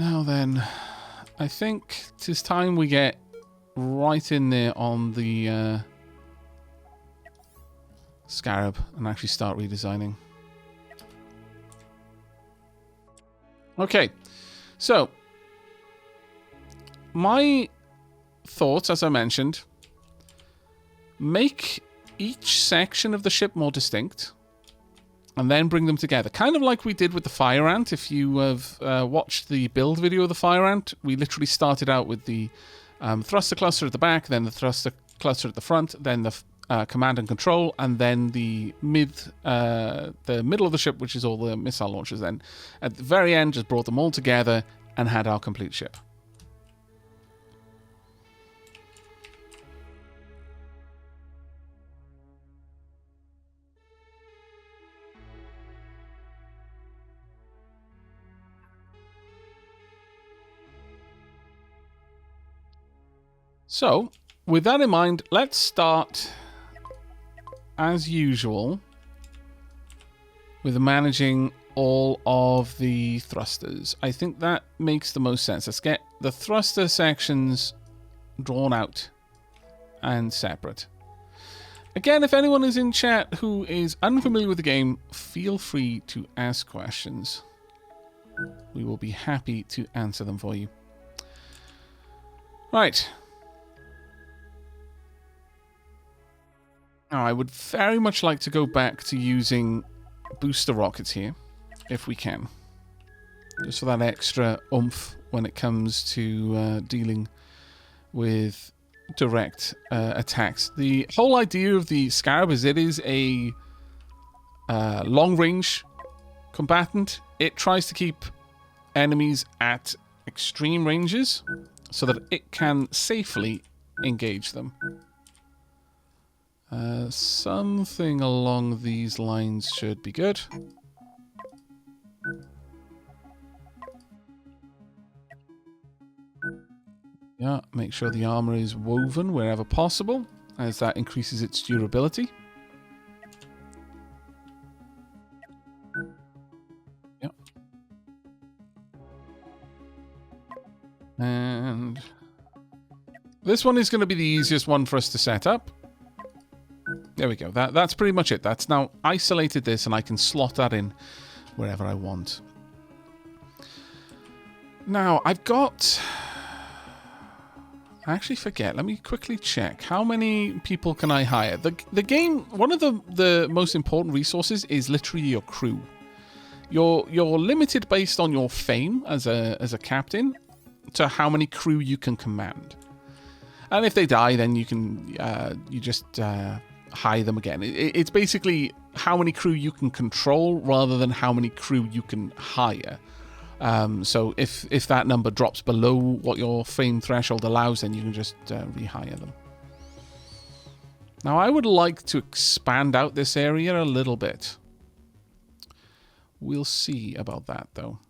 Now then, I think it's time we get right in there on the Scarab and actually start redesigning. Okay, so my thoughts, as I mentioned, make each section of the ship more distinct and then bring them together. Kind of like we did with the Fire Ant. If you have watched the build video of the Fire Ant, we literally started out with the thruster cluster at the back, then the thruster cluster at the front, then the command and control, and then the middle of the ship, which is all the missile launchers. Then at the very end, just brought them all together and had our complete ship. So, with that in mind, let's start, as usual, with managing all of the thrusters. I think that makes the most sense. Let's get the thruster sections drawn out and separate. Again, if anyone is in chat who is unfamiliar with the game, feel free to ask questions. We will be happy to answer them for you. Right. Now, I would very much like to go back to using booster rockets here, if we can. Just for that extra oomph when it comes to dealing with direct attacks. The whole idea of the Scarab is it is a long-range combatant. It tries to keep enemies at extreme ranges so that it can safely engage them. Something along these lines should be good. Yeah, make sure the armor is woven wherever possible, as that increases its durability. Yeah. And this one is going to be the easiest one for us to set up. There we go. That's pretty much it. That's now isolated this, and I can slot that in wherever I want. Now, I've got... I actually forget. Let me quickly check. How many people can I hire? The game, one of the most important resources is literally your crew. You're limited based on your fame as a captain to how many crew you can command. And if they die, then you can you just hire them again. It's basically how many crew you can control rather than how many crew you can hire. So if that number drops below what your fame threshold allows, then you can just rehire them. Now, I would like to expand out this area a little bit. We'll see about that, though.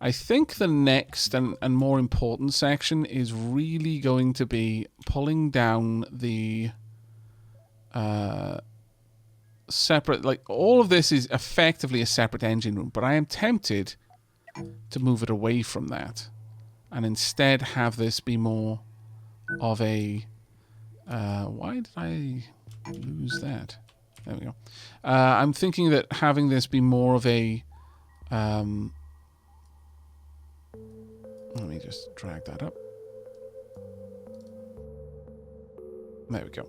I think the next and more important section is really going to be pulling down the separate... Like, all of this is effectively a separate engine room, but I am tempted to move it away from that and instead have this be more of a... why did I lose that? There we go. I'm thinking that having this be more of a... let me just drag that up. There we go.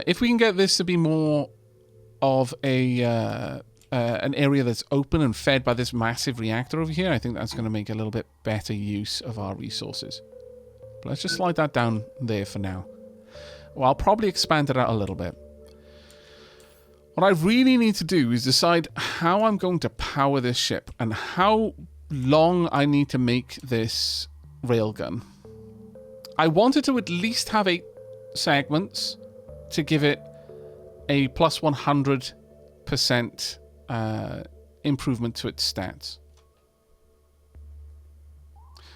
If we can get this to be more of a an area that's open and fed by this massive reactor over here, I think that's going to make a little bit better use of our resources. But let's just slide that down there for now. Well, I'll probably expand it out a little bit. What I really need to do is decide how I'm going to power this ship and how long I need to make this railgun. I wanted to at least have 8 segments to give it a plus 100% improvement to its stats.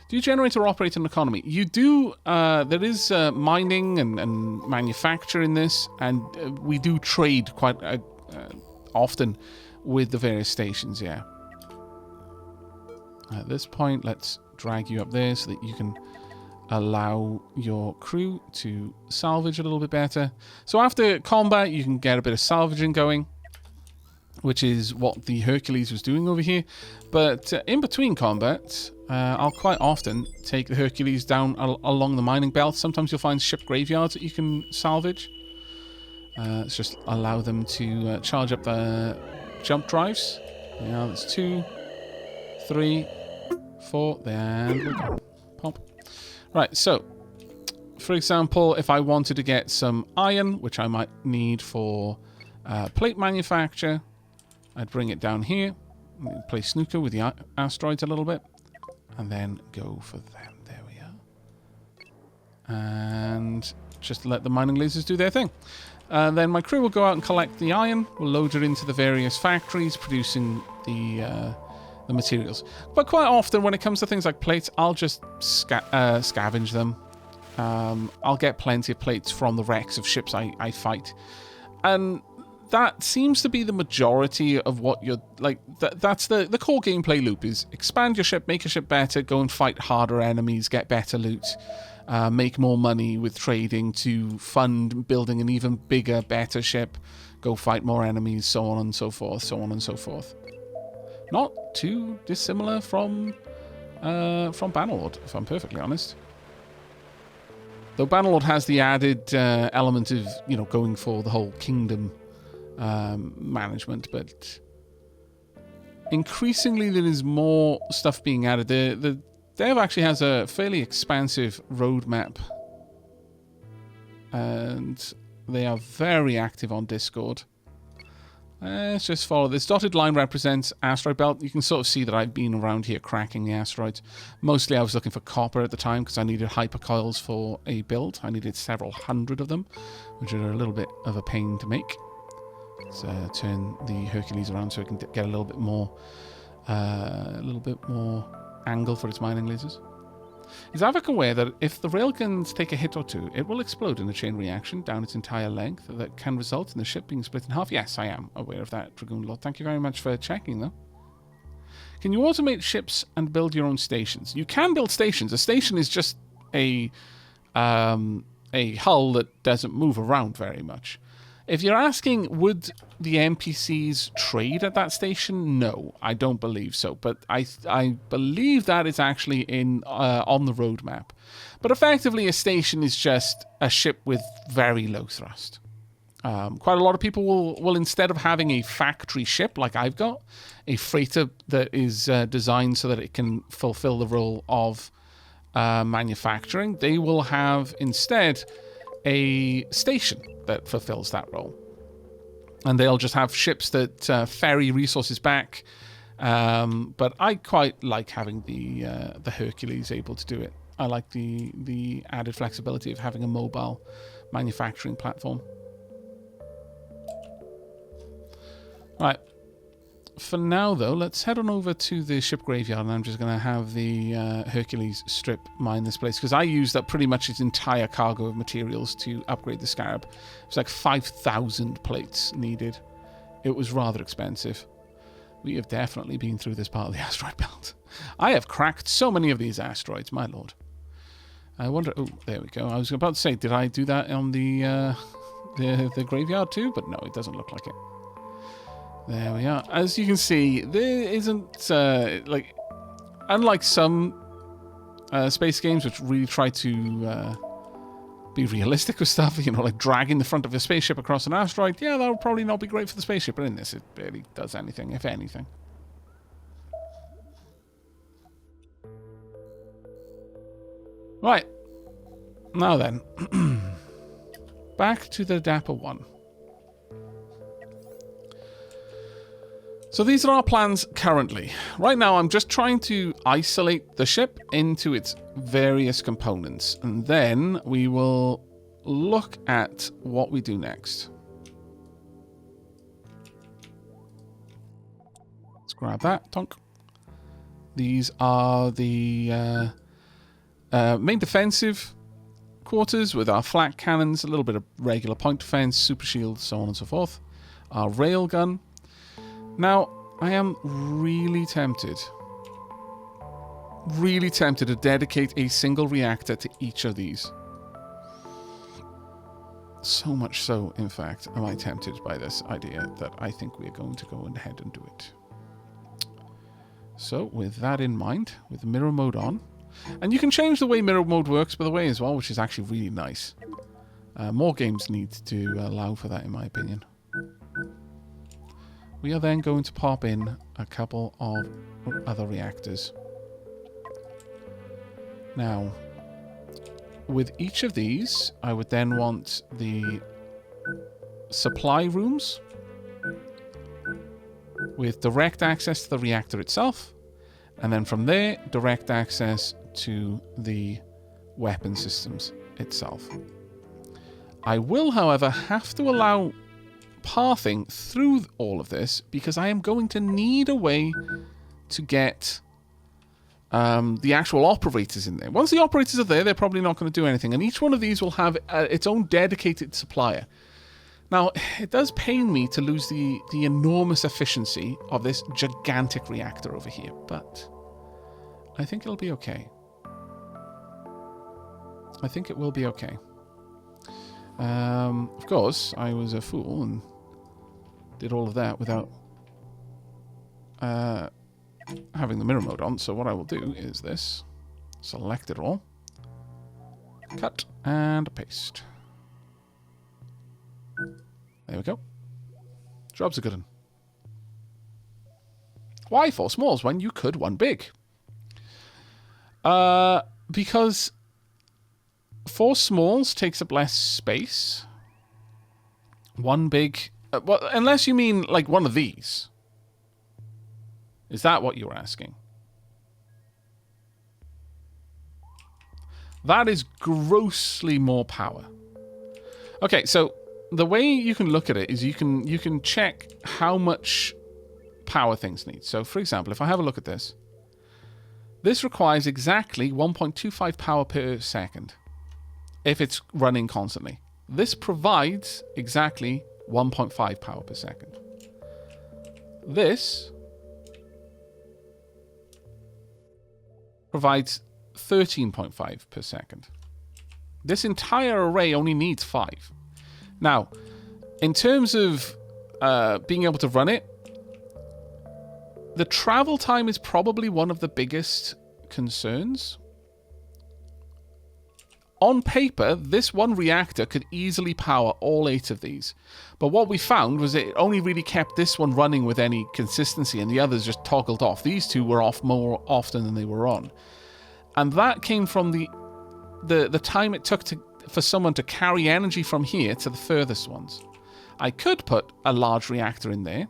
Do you generate or operate an economy? You do. There is mining and manufacture in this, and we do trade quite often with the various stations, yeah. At this point, let's drag you up there so that you can allow your crew to salvage a little bit better. So after combat, you can get a bit of salvaging going, which is what the Hercules was doing over here. But in between combat, I'll quite often take the Hercules down along the mining belt. Sometimes you'll find ship graveyards that you can salvage. Let's just allow them to charge up the jump drives. Yeah, that's 2, 3, 4, and we're gone. Pop. Right, so, for example, if I wanted to get some iron, which I might need for plate manufacture, I'd bring it down here, play snooker with the asteroids a little bit, and then go for them. There we are. And just let the mining lasers do their thing. Then my crew will go out and collect the iron. We'll load it into the various factories, producing the materials. But quite often, when it comes to things like plates, I'll just scavenge them. I'll get plenty of plates from the wrecks of ships I fight. And that seems to be the majority of what you're... Like, that's the core gameplay loop, is expand your ship, make your ship better, go and fight harder enemies, get better loot, make more money with trading to fund building an even bigger, better ship, go fight more enemies, so on and so forth, so on and so forth. Not too dissimilar from Bannerlord, if I'm perfectly honest. Though Bannerlord has the added element of, you know, going for the whole kingdom management, but increasingly there is more stuff being added. The dev actually has a fairly expansive roadmap, and they are very active on Discord. Let's just follow this. Dotted line represents asteroid belt. You can sort of see that I've been around here cracking the asteroids. Mostly I was looking for copper at the time because I needed hypercoils for a build. I needed several hundred of them, which are a little bit of a pain to make. Let's turn the Hercules around so it can get a little bit more angle for its mining lasers. Is Aavak aware that if the railguns take a hit or two, it will explode in a chain reaction down its entire length that can result in the ship being split in half? Yes, I am aware of that, Dragoon Lord. Thank you very much for checking, though. Can you automate ships and build your own stations? You can build stations. A station is just a hull that doesn't move around very much. If you're asking, would the NPCs trade at that station? No, I don't believe so. But I believe that is actually on the roadmap. But effectively, a station is just a ship with very low thrust. Quite a lot of people will instead of having a factory ship like I've got, a freighter that is designed so that it can fulfill the role of manufacturing, they will have instead a station that fulfills that role. And they'll just have ships that ferry resources back. But I quite like having the Hercules able to do it. I like the added flexibility of having a mobile manufacturing platform. Right. For now, though, let's head on over to the ship graveyard, and I'm just going to have the Hercules strip mine this place, because I used up pretty much its entire cargo of materials to upgrade the Scarab. It was like 5,000 plates needed. It was rather expensive. We have definitely been through this part of the asteroid belt. I have cracked so many of these asteroids, my lord. I wonder... Oh, there we go. I was about to say, did I do that on the graveyard too? But no, it doesn't look like it. There we are. As you can see, there isn't, like, unlike some space games which really try to be realistic with stuff, you know, like dragging the front of a spaceship across an asteroid, yeah, that would probably not be great for the spaceship, but in this, it barely does anything, if anything. Right. Now then. Back to the Dapper One. So these are our plans currently. Right now, I'm just trying to isolate the ship into its various components, and then we will look at what we do next. Let's grab that, Tonk. These are the main defensive quarters with our flak cannons, a little bit of regular point defense, super shield, so on and so forth. Our railgun. Now, I am really tempted really tempted to dedicate a single reactor to each of these. So much so, in fact, am I tempted by this idea that I think we're going to go ahead and do it. So, with that in mind, with mirror mode on, and you can change the way mirror mode works, by the way, as well, which is actually really nice. More games need to allow for that, in my opinion. We are then going to pop in a couple of other reactors. Now, with each of these, I would then want the supply rooms with direct access to the reactor itself, and then from there, direct access to the weapon systems itself. I will, however, have to allow pathing through all of this because I am going to need a way to get the actual operators in there. Once the operators are there, they're probably not going to do anything, and each one of these will have its own dedicated supplier. Now, it does pain me to lose the enormous efficiency of this gigantic reactor over here, but I think it'll be okay. I think it will be okay. Of course, I was a fool and did all of that without having the mirror mode on, so what I will do is this. Select it all. Cut and paste. There we go. Job's a good one. Why 4 smalls when you could 1 big? Because 4 smalls takes up less space. 1 big... well, unless you mean like one of these. Is that what you're asking? That is grossly more power. Okay, so the way you can look at it is you can check how much power things need. So, for example, if I have a look at this, this requires exactly 1.25 power per second if it's running constantly. This provides exactly 1.5 power per second. This provides 13.5 per second. This entire array only needs 5. Now, in terms of being able to run it, the travel time is probably one of the biggest concerns. On paper, this one reactor could easily power all 8 of these. But what we found was it only really kept this one running with any consistency, and the others just toggled off. These 2 were off more often than they were on. And that came from the time it took for someone to carry energy from here to the furthest ones. I could put a large reactor in there,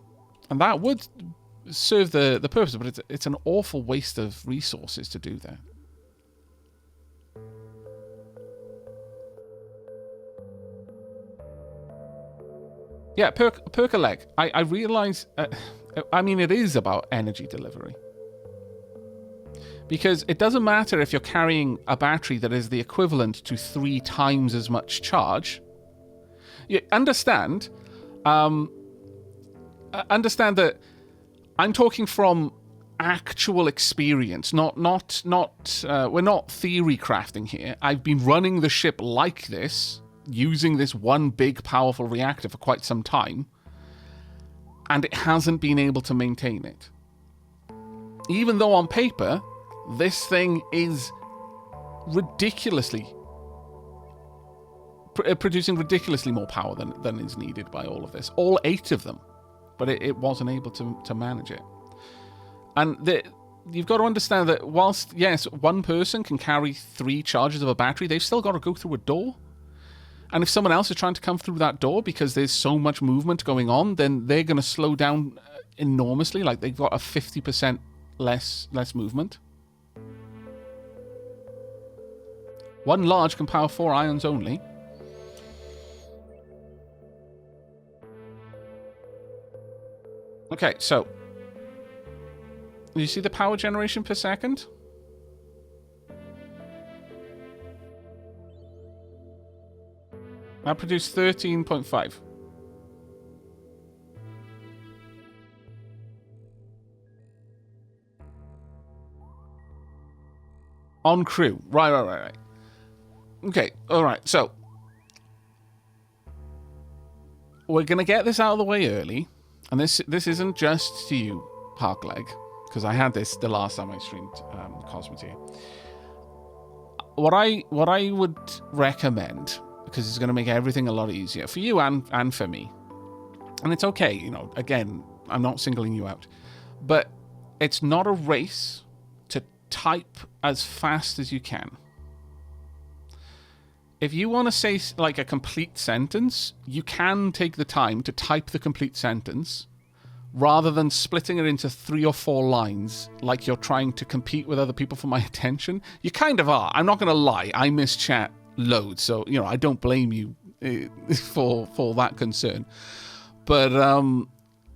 and that would serve the purpose, but it's an awful waste of resources to do that. Yeah, perk a leg. I realise... I mean, it is about energy delivery. Because it doesn't matter if you're carrying a battery that is the equivalent to 3 times as much charge. You understand... understand that I'm talking from actual experience, not we're not theory crafting here. I've been running the ship like this, using this one big powerful reactor for quite some time, and it hasn't been able to maintain it. Even though on paper, this thing is ridiculously producing ridiculously more power than is needed by all of this. All 8 of them. But it wasn't able to manage it. And you've got to understand that whilst, yes, one person can carry 3 charges of a battery, they've still got to go through a door. And if someone else is trying to come through that door because there's so much movement going on, then they're going to slow down enormously. Like, they've got a 50% less movement. One large can power 4 ions only. Okay, so you see the power generation per second? That produced 13.5. On crew. Right. Okay, alright, so we're going to get this out of the way early. And this isn't just to you, Parkleg, because I had this the last time I streamed Cosmoteer. What I would recommend, because it's going to make everything a lot easier for you and for me, and it's okay, you know, again, I'm not singling you out, but it's not a race to type as fast as you can. If you want to say, like, a complete sentence, you can take the time to type the complete sentence rather than splitting it into 3 or 4 lines like you're trying to compete with other people for my attention. You kind of are. I'm not going to lie. I miss chat loads, so, you know, I don't blame you for that concern. But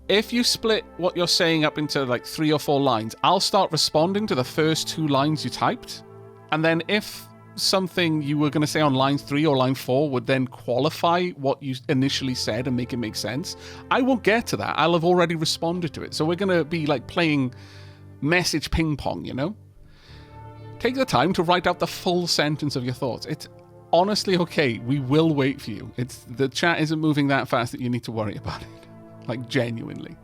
if you split what you're saying up into, like, 3 or 4 lines, I'll start responding to the first 2 lines you typed. And then if something you were going to say on line 3 or line 4 would then qualify what you initially said and make it make sense, I won't get to that. I'll have already responded to it. So we're going to be like playing message ping pong, you know? Take the time to write out the full sentence of your thoughts. It's honestly okay. We will wait for you. The chat isn't moving that fast that you need to worry about it. Like, genuinely.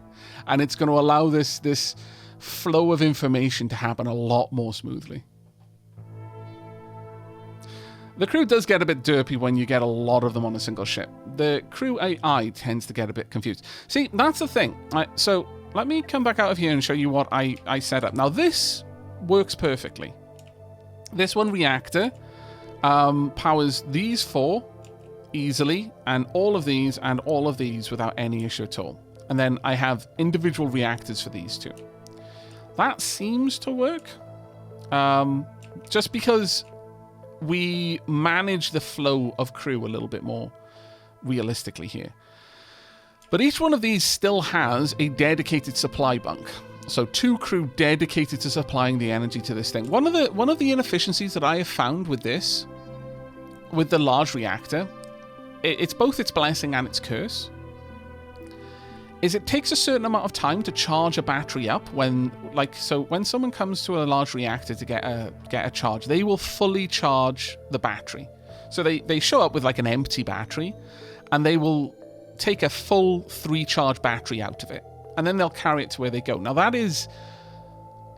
And it's going to allow this flow of information to happen a lot more smoothly. The crew does get a bit derpy when you get a lot of them on a single ship. The crew AI tends to get a bit confused. See, that's the thing. So let me come back out of here and show you what I set up. Now, this works perfectly. This one reactor powers these 4 easily, and all of these without any issue at all. And then I have individual reactors for these 2. That seems to work. Just because we manage the flow of crew a little bit more realistically here. But each one of these still has a dedicated supply bunk. So 2 crew dedicated to supplying the energy to this thing. One of the inefficiencies that I have found with this, with the large reactor, it's both its blessing and its curse, is it takes a certain amount of time to charge a battery up when someone comes to a large reactor to get a charge, they will fully charge the battery. So they show up with like an empty battery, and they will take a full 3 charge battery out of it, and then they'll carry it to where they go. Now that is,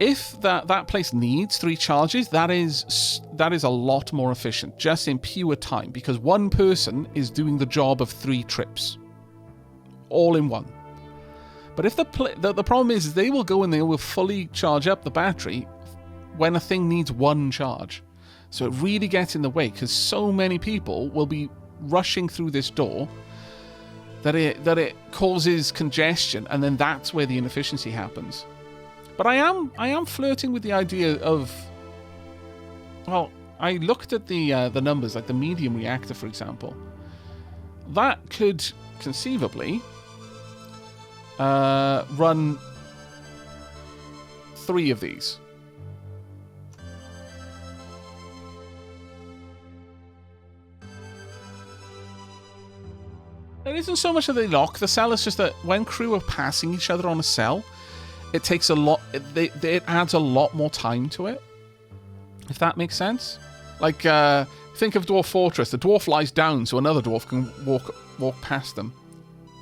if that place needs 3 charges, that is a lot more efficient, just in pure time, because one person is doing the job of 3 trips, all in one. But if the problem is they will go and they will fully charge up the battery when a thing needs 1 charge. So it really gets in the way, because so many people will be rushing through this door that it causes congestion, and then that's where the inefficiency happens. But I am flirting with the idea of, well, I looked at the numbers, like the medium reactor, for example. That could conceivably run 3 of these. It isn't so much that they lock the cell, it's just that when crew are passing each other on a cell, it takes a lot, it adds a lot more time to it, if that makes sense. Like, think of Dwarf Fortress. The dwarf lies down so another dwarf can walk past them.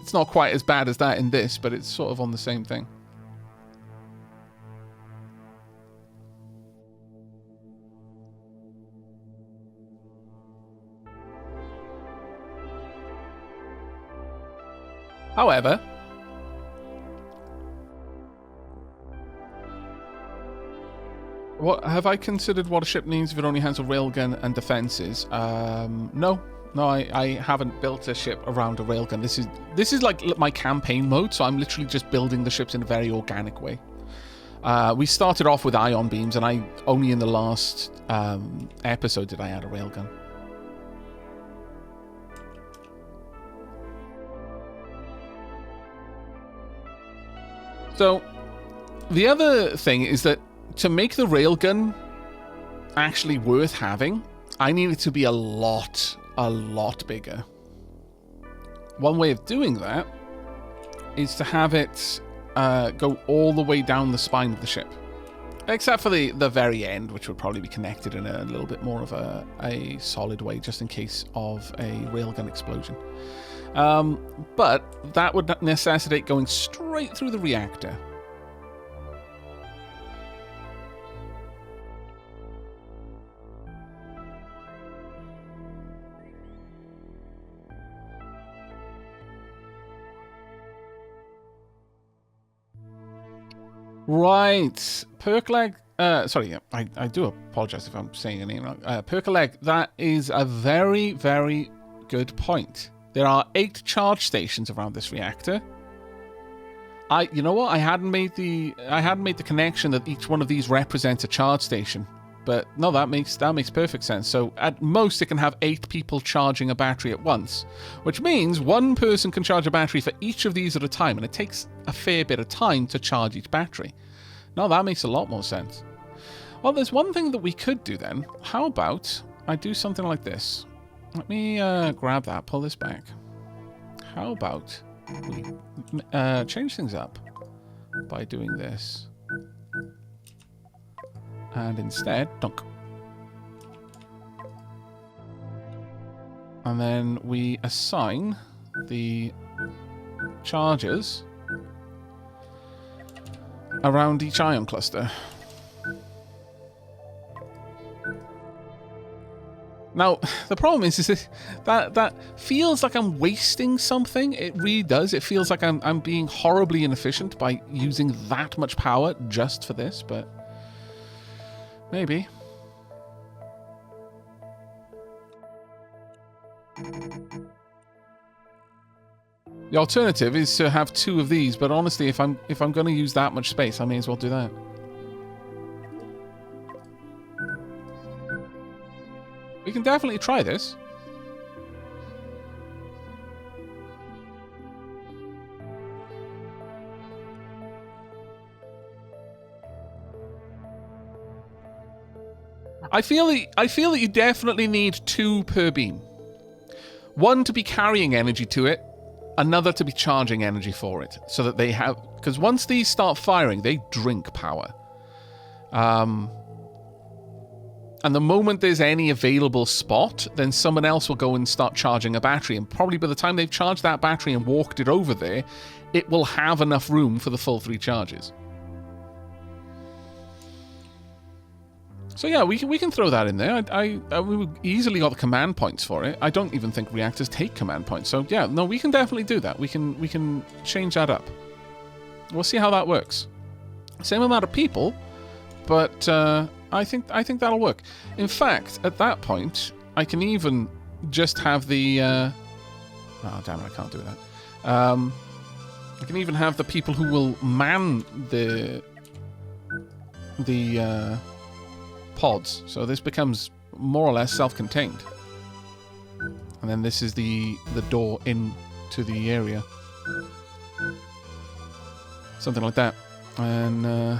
It's not quite as bad as that in this, but it's sort of on the same thing. However, what have I considered what a ship needs if it only has a railgun and defenses? No, I haven't built a ship around a railgun. This is like my campaign mode, so I'm literally just building the ships in a very organic way. We started off with ion beams, and I only in the last episode did I add a railgun. So, the other thing is that to make the railgun actually worth having, I need it to be a lot bigger. One way of doing that is to have it go all the way down the spine of the ship. Except for the very end, which would probably be connected in a little bit more of a solid way, just in case of a railgun explosion. But that would necessitate going straight through the reactor. Right, Perkleg. Sorry, I do apologize if I'm saying your name wrong. Perkleg, that is a very, very good point. There are 8 charge stations around this reactor. You know what? I hadn't made the connection that each one of these represents a charge station. But no, that makes perfect sense. So at most, it can have 8 people charging a battery at once, which means one person can charge a battery for each of these at a time, and it takes a fair bit of time to charge each battery. No, that makes a lot more sense. Well, there's one thing that we could do then. How about I do something like this? Let me grab that, pull this back. How about we change things up by doing this? And instead, dunk. And then we assign the charges around each ion cluster. Now, the problem is that feels like I'm wasting something. It really does. It feels like I'm being horribly inefficient by using that much power just for this, but maybe. The alternative is to have 2 of these, but honestly, if I'm going to use that much space, I may as well do that. We can definitely try this. I feel that you definitely need 2 per beam. One to be carrying energy to it, another to be charging energy for it, so that they have... Because once these start firing, they drink power. And the moment there's any available spot, then someone else will go and start charging a battery. And probably by the time they've charged that battery and walked it over there, it will have enough room for the full 3 charges. So yeah, we can throw that in there. We easily got the command points for it. I don't even think reactors take command points. So yeah, no, we can definitely do that. We can change that up. We'll see how that works. Same amount of people, but I think that'll work. In fact, at that point, I can even just have the... oh damn it, I can't do that. I can even have the people who will man the pods, so this becomes more or less self-contained. And then this is the door into the area. Something like that. And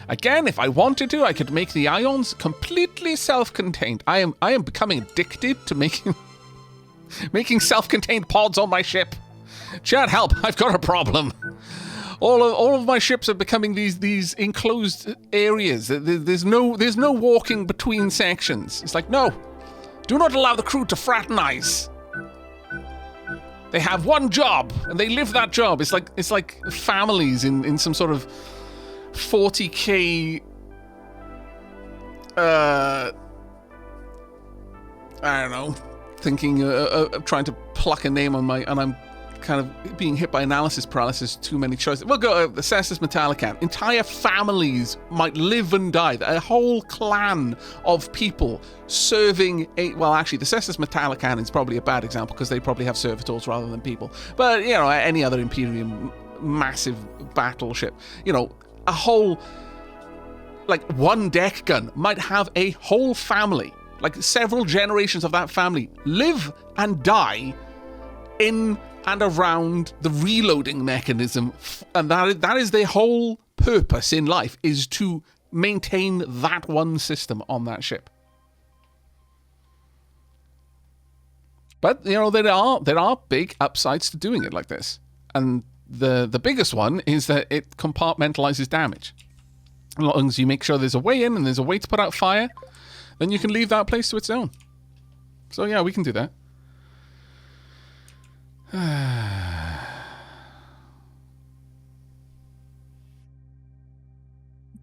again, if I wanted to, I could make the ions completely self-contained. I am becoming addicted to making self-contained pods on my ship. Chat, help! I've got a problem. All of my ships are becoming these enclosed areas. There's no walking between sections. It's like, no, do not allow the crew to fraternize. They have one job and they live that job. It's like families in some sort of 40k. I don't know. Thinking of trying to pluck a name on and I'm kind of being hit by analysis paralysis, too many choices. We'll go the Cestus Metallican. Entire families might live and die. A whole clan of people serving well, actually, the Cestus Metallican is probably a bad example because they probably have servitors rather than people. But, you know, any other Imperium massive battleship, you know, a whole, like, one deck gun might have a whole family, like several generations of that family live and die in and around the reloading mechanism, and that is their whole purpose in life, is to maintain that one system on that ship. But, you know, there are big upsides to doing it like this. And the biggest one is that it compartmentalizes damage. As long as you make sure there's a way in and there's a way to put out fire, then you can leave that place to its own. So yeah, we can do that.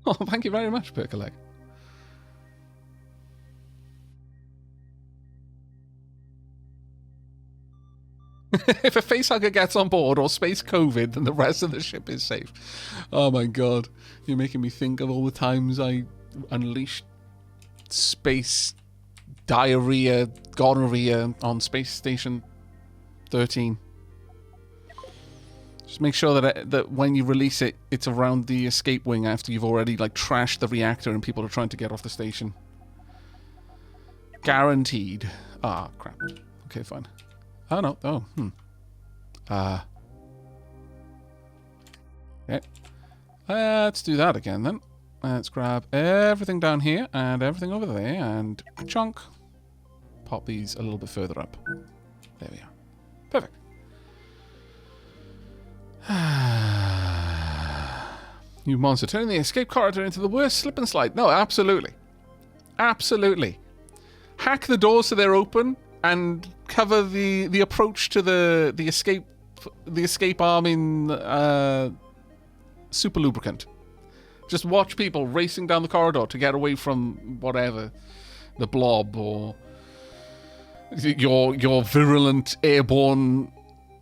Oh, thank you very much, Percolate. If a facehugger gets on board or space COVID, then the rest of the ship is safe. Oh my god. You're making me think of all the times I unleashed space diarrhea, gonorrhea on Space Station 13. Just make sure that when you release it, it's around the escape wing after you've already like trashed the reactor and people are trying to get off the station. Guaranteed. Ah, crap. Okay, fine. Oh, no. Oh, okay. Let's do that again, then. Let's grab everything down here and everything over there and chunk. Pop these a little bit further up. There we are. Perfect. You monster, turning the escape corridor into the worst slip and slide. No, absolutely. Absolutely. Hack the doors so they're open and cover the approach to the escape arm in super lubricant. Just watch people racing down the corridor to get away from whatever, the blob or your virulent airborne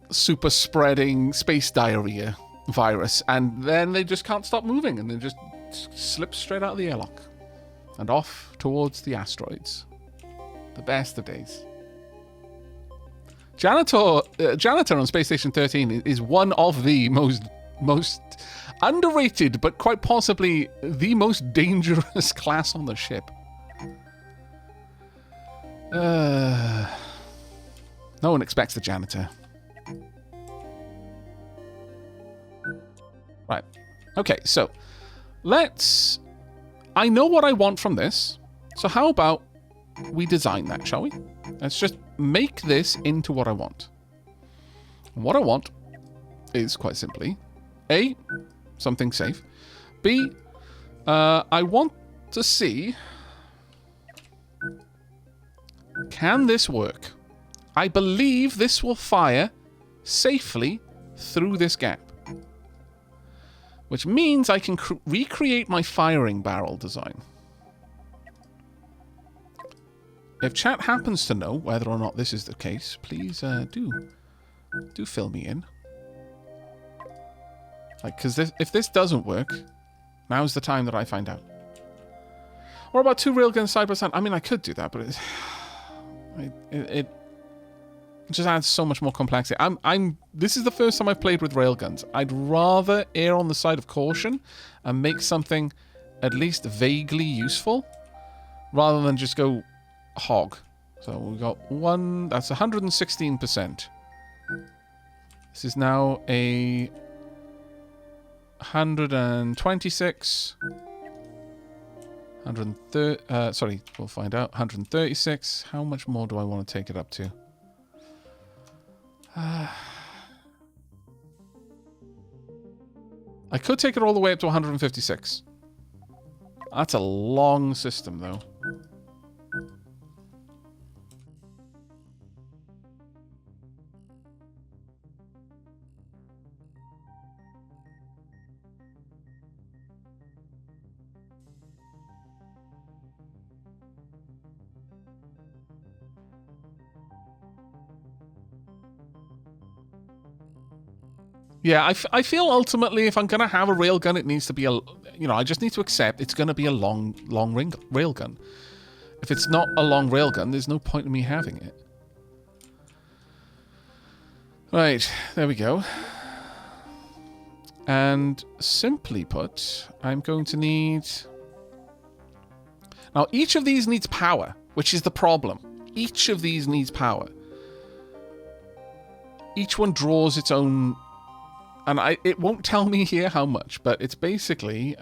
super spreading space diarrhea virus, and then they just can't stop moving and they just slip straight out of the airlock and off towards the asteroids. The best of days. Janitor on Space Station 13 is one of the most underrated, but quite possibly the most dangerous class on the ship. No one expects the janitor. Right. Okay, so I know what I want from this, so how about we design that, shall we? Let's just make this into what I want. And what I want is quite simply A, something safe. B, I want to see, can this work? I believe this will fire safely through this gap, which means I can recreate my firing barrel design. If chat happens to know whether or not this is the case, please do fill me in. Like, because if this doesn't work, now's the time that I find out. What about two railguns side by side? I mean, I could do that, but it just adds so much more complexity. This is the first time I've played with railguns. I'd rather err on the side of caution and make something at least vaguely useful, rather than just go hog. So we got one, that's 116%. This is now a 126, 130, sorry, we'll find out, 136. How much more do I want to take it up to? I could take it all the way up to 156. That's a long system, though. Yeah, I feel ultimately if I'm going to have a railgun, it needs to be I just need to accept it's going to be a long railgun. If it's not a long railgun, there's no point in me having it. Right, there we go. And simply put, I'm going to need... Now, each of these needs power, which is the problem. Each of these needs power. Each one draws its own... And it won't tell me here how much, but it's basically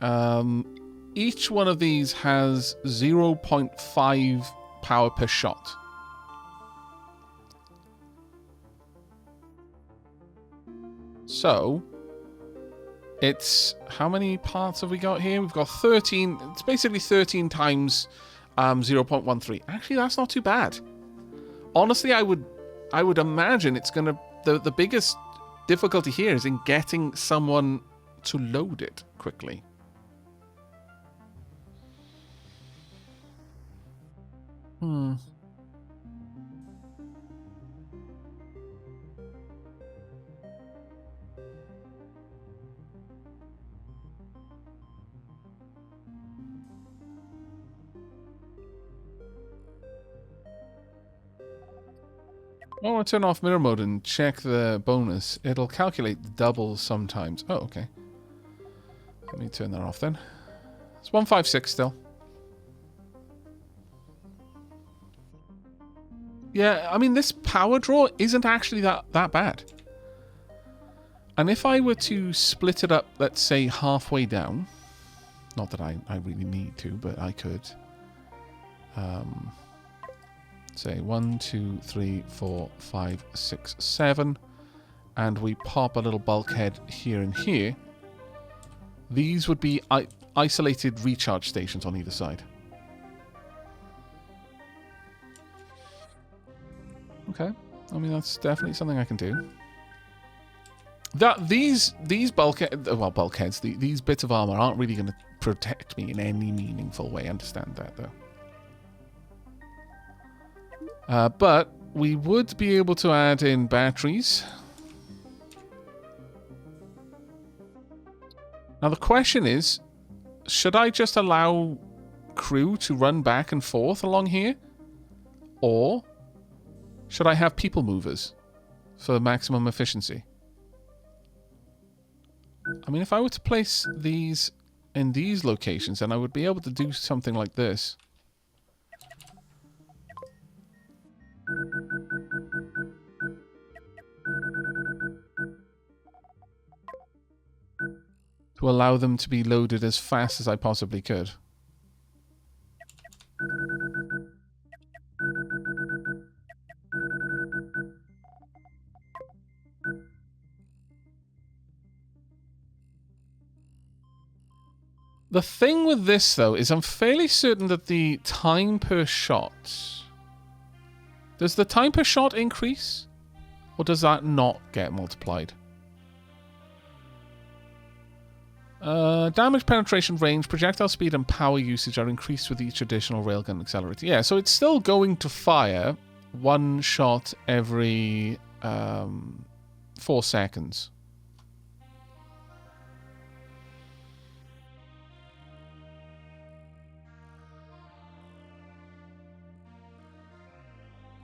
each one of these has 0.5 power per shot. So It's... How many parts have we got here? We've got 13... It's basically 13 times 0.13. Actually, that's not too bad. Honestly, I would imagine it's going to... The biggest difficulty here is in getting someone to load it quickly. Oh, I turn off mirror mode and check the bonus. It'll calculate the doubles sometimes. Oh, okay. Let me turn that off then. It's 156 still. Yeah, I mean, this power draw isn't actually that bad. And if I were to split it up, let's say halfway down, not that I really need to, but I could. Say 1, 2, 3, 4, 5, 6, 7, and we pop a little bulkhead here and here. These would be isolated recharge stations on either side. Okay, I mean that's definitely something I can do. These bulkheads, these bits of armor aren't really going to protect me in any meaningful way. I understand that though. But we would be able to add in batteries. Now the question is, should I just allow crew to run back and forth along here? Or should I have people movers for maximum efficiency? I mean, if I were to place these in these locations, then I would be able to do something like this. To allow them to be loaded as fast as I possibly could. The thing with this, though, is I'm fairly certain that the time per shot... Does the time per shot increase? Or does that not get multiplied? Damage penetration range, projectile speed, and power usage are increased with each additional railgun accelerator. Yeah, so it's still going to fire one shot every 4 seconds.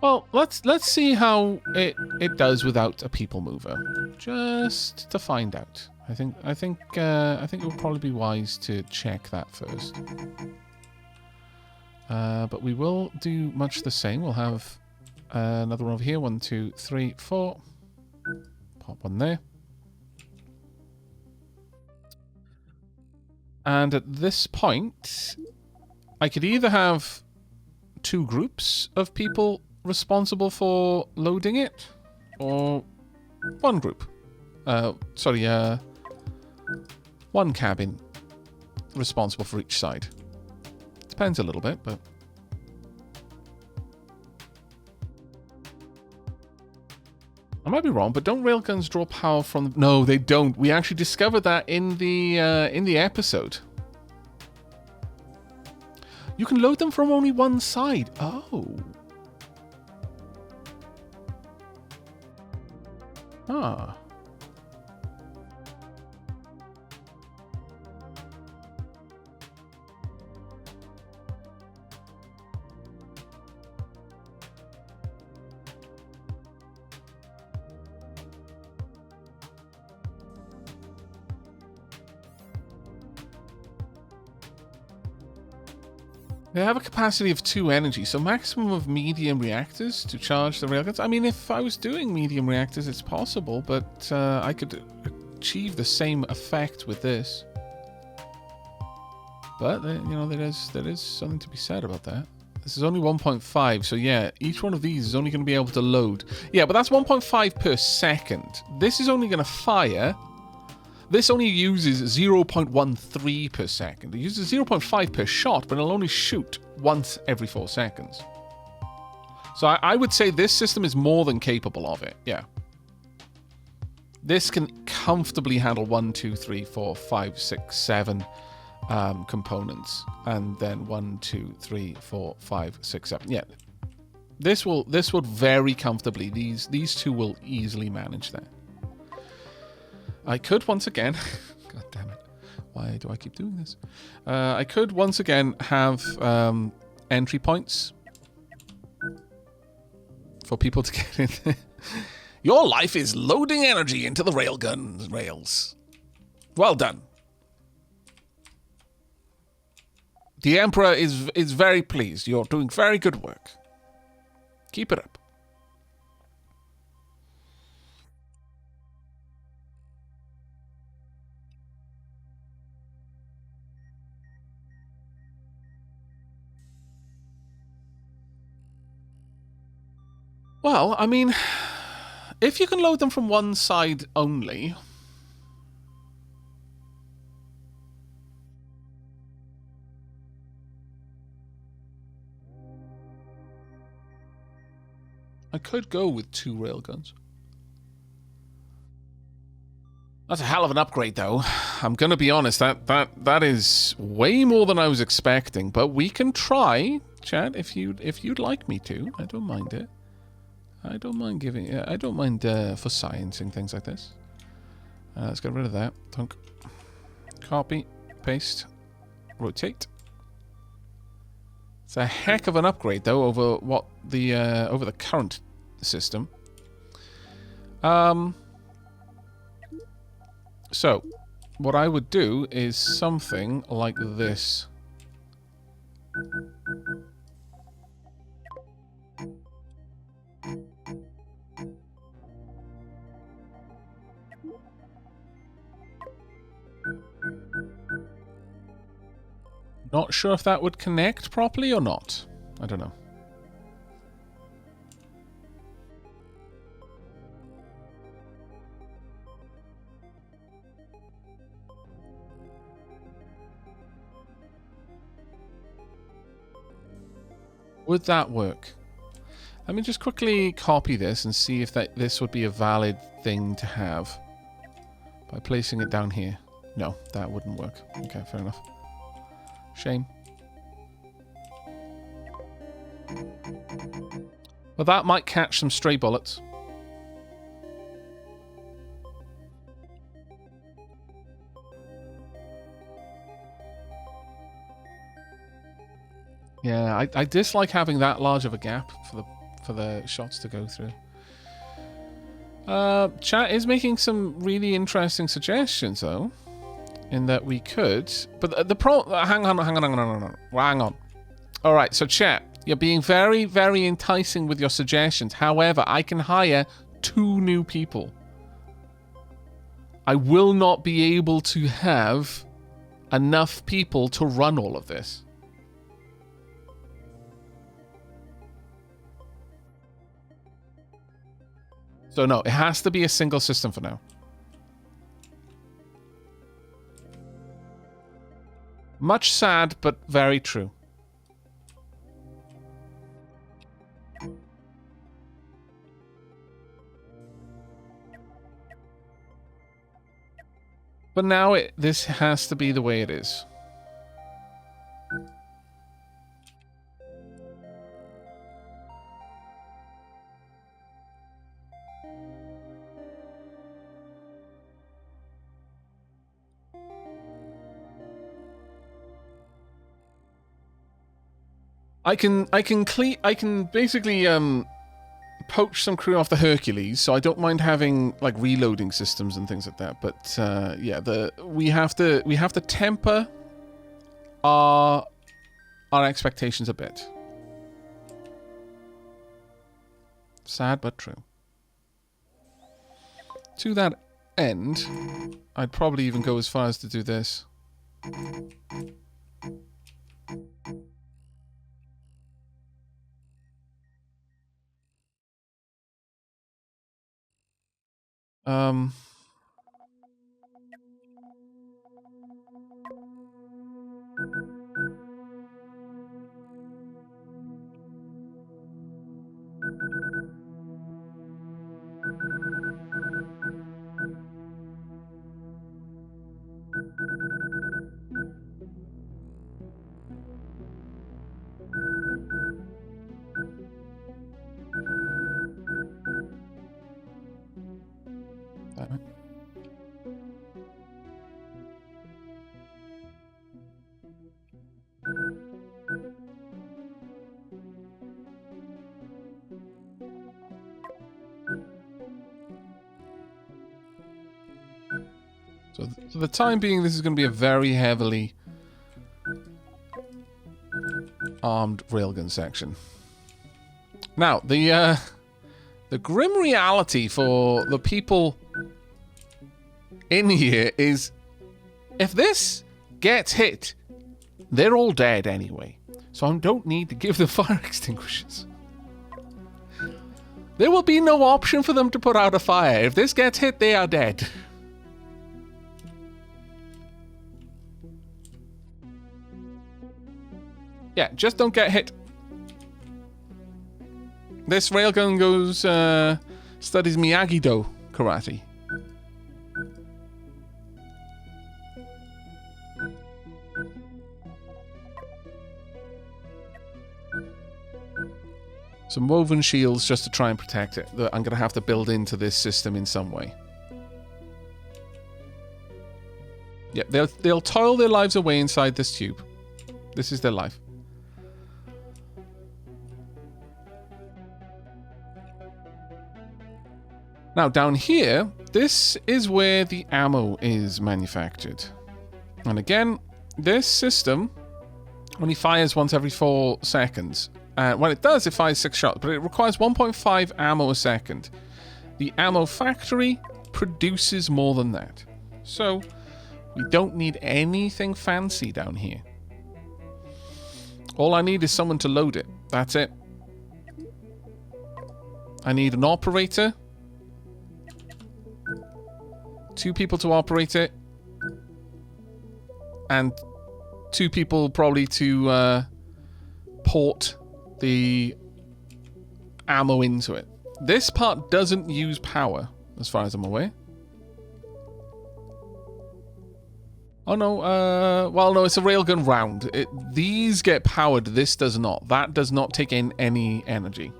Well, let's see how it does without a people mover, just to find out. I think it would probably be wise to check that first. But we will do much the same. We'll have another one over here. 1, 2, 3, 4. Pop one there. And at this point, I could either have 2 groups of people responsible for loading it, or 1 group. One cabin responsible for each side. Depends a little bit, but... I might be wrong, but don't railguns draw power from... No, they don't. We actually discovered that in the episode. You can load them from only one side. Oh. Ah. They have a capacity of 2 energy, so maximum of medium reactors to charge the railguns. I mean, if I was doing medium reactors, it's possible, but I could achieve the same effect with this. But, you know, there is something to be said about that. This is only 1.5, so yeah, each one of these is only going to be able to load. Yeah, but that's 1.5 per second. This is only going to fire... This only uses 0.13 per second. It uses 0.5 per shot, but it'll only shoot once every 4 seconds. So I would say this system is more than capable of it, yeah. This can comfortably handle 1, 2, 3, 4, 5, 6, 7 components. And then 1, 2, 3, 4, 5, 6, 7. Yeah. This would very comfortably. These two will easily manage that. I could once again... God damn it. Why do I keep doing this? I could once again have entry points for people to get in there. Your life is loading energy into the railgun rails. Well done. The Emperor is very pleased. You're doing very good work. Keep it up. Well, I mean, if you can load them from one side only... I could go with 2 railguns. That's a hell of an upgrade, though. I'm gonna be honest, that is way more than I was expecting. But we can try, chat, if you'd like me to. I don't mind it. I don't mind giving. I don't mind for sciencing things like this. Let's get rid of that. Thunk. Copy, paste, rotate. It's a heck of an upgrade, though, over what the over the current system. So, what I would do is something like this. Not sure if that would connect properly or not. I don't know. Would that work? Let me just quickly copy this and see if this would be a valid thing to have. By placing it down here. No, that wouldn't work. Okay, fair enough. Shame. Well, that might catch some stray bullets. Yeah, I dislike having that large of a gap for the shots to go through. Chat is making some really interesting suggestions, though. In that we could... But hang on. Alright, so chat, you're being very, very enticing with your suggestions. However, I can hire 2 new people. I will not be able to have enough people to run all of this. So no, it has to be a single system for now. Much sad, but very true. But now this has to be the way it is. I can basically poach some crew off the Hercules, so I don't mind having like reloading systems and things like that. But yeah, we have to temper our expectations a bit. Sad but true. To that end, I'd probably even go as far as to do this. So for the time being, this is going to be a very heavily armed railgun section. Now, the grim reality for the people in here is if this gets hit, they're all dead anyway. So I don't need to give them fire extinguishers. There will be no option for them to put out a fire. If this gets hit, they are dead. Yeah, just don't get hit. This railgun goes, studies Miyagi-Do karate. Some woven shields just to try and protect it that I'm going to have to build into this system in some way. Yeah, they'll toil their lives away inside this tube. This is their life. Now, down here, this is where the ammo is manufactured. And again, this system only fires once every 4 seconds. When it does, it fires 6 shots, but it requires 1.5 ammo a second. The ammo factory produces more than that. So, we don't need anything fancy down here. All I need is someone to load it. That's it. I need an operator. 2 people to operate it. And 2 people probably to port the ammo into it. This part doesn't use power, as far as I'm aware. Oh no, well no, it's a railgun round. These get powered, this does not. That does not take in any energy.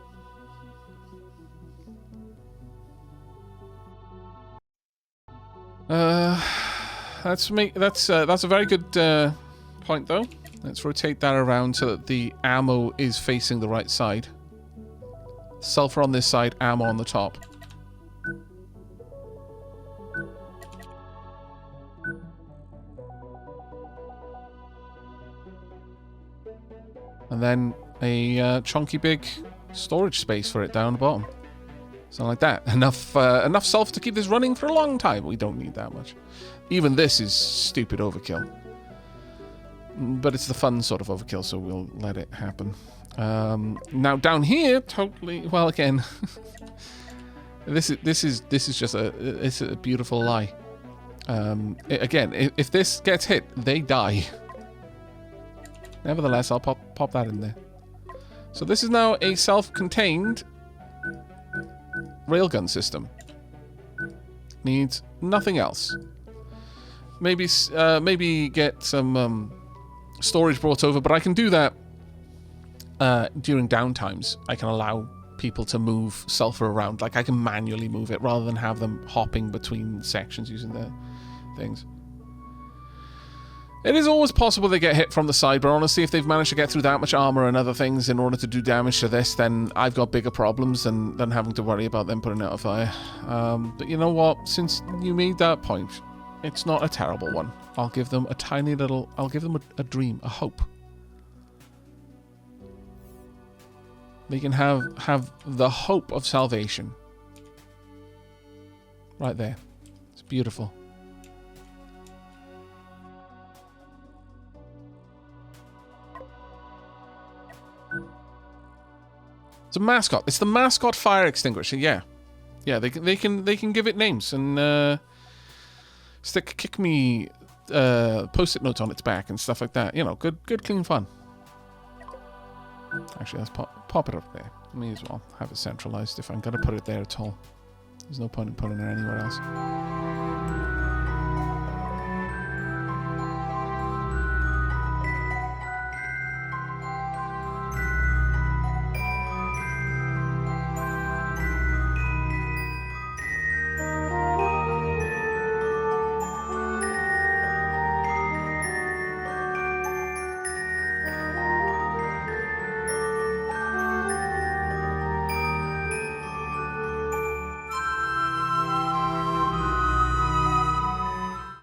That's a very good point though. Let's rotate that around so that the ammo is facing the right side. Sulfur on this side, ammo on the top. And then a chunky big storage space for it down the bottom. Something like that. Enough sulfur to keep this running for a long time. We don't need that much. Even this is stupid overkill. But it's the fun sort of overkill, so we'll let it happen. Now down here, totally. Well, again, this is just a beautiful lie. Again, if this gets hit, they die. Nevertheless, I'll pop that in there. So this is now a self-contained railgun system. Needs nothing else. Maybe get some storage brought over, but I can do that during downtimes. I can allow people to move sulfur around. Like, I can manually move it rather than have them hopping between sections using their things. It is always possible they get hit from the side, but honestly, if they've managed to get through that much armor and other things in order to do damage to this, then I've got bigger problems than having to worry about them putting out a fire. But you know what? Since you made that point, it's not a terrible one. I'll give them a tiny little... I'll give them a dream, a hope. They can have the hope of salvation. Right there. It's beautiful. It's a mascot. It's the mascot fire extinguisher. Yeah, yeah. They can give it names and stick kick me post-it notes on its back and stuff like that. You know, good clean fun. Actually, let's pop it up there. May as well have it centralized if I'm gonna put it there at all. There's no point in putting it anywhere else.